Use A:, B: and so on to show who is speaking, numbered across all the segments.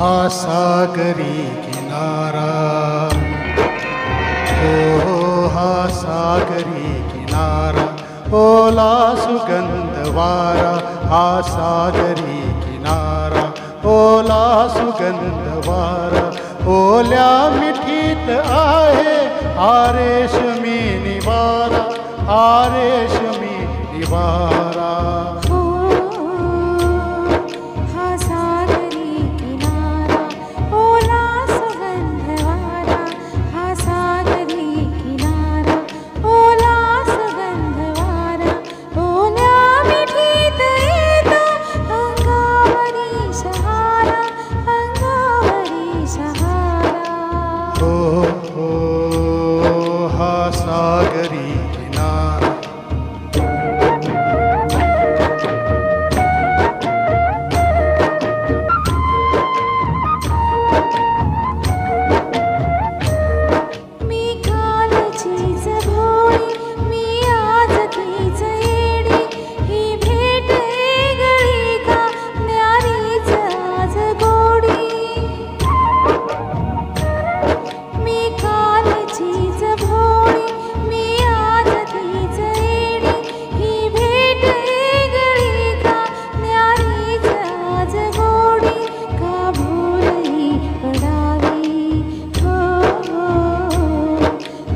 A: हा सागरी किनारा, हो हा सागरी किनारा, ओला सुगंध वारा, हा सागरी किनारा, ओला सुगंध वारा, ओल्या मिठीत आहे हा रेशमी निवारा, हा रेशमी निवारा. सागरी किनारा.
B: मी कालचीच भोळी, मी आज तीच येडी, ही भेट वेगळी का न्यारीच आज गोडी. मी कालचीच भोळी, मी आज तीच येडी, ही भेट वेगळी का न्यारीच आज गोडी. का भूलही पडावी,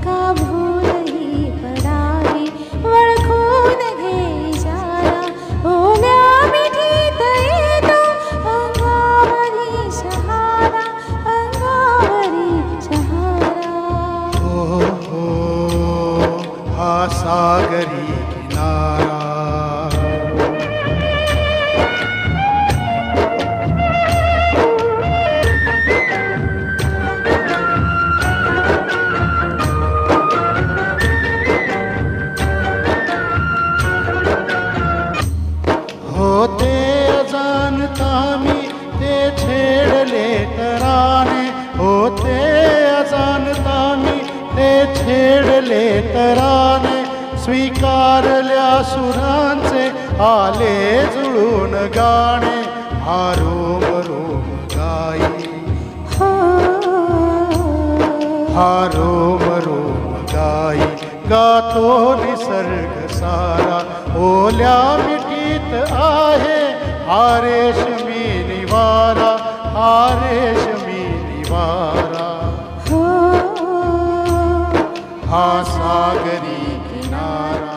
B: का भूलही पडावी, वळखून घे इशारा, ओल्या मिठीत येतो अंगावरी शहारा, अंगावरी शहारा.
A: हा सागरी किनारा. होते अजाणता मी ते छेडले तराने, होते अजाणता मी ते छेडले तराने, स्वीकारल्या सुरांचे आले जुळून गाणे, हा रोम रोम गाई, हा रोम रोम गाई, गातो निसर्ग सारा, ओल्या मिठीत आहे हा रेशमी निवारा, हा रेशमी निवारा. हा सागरी किनारा.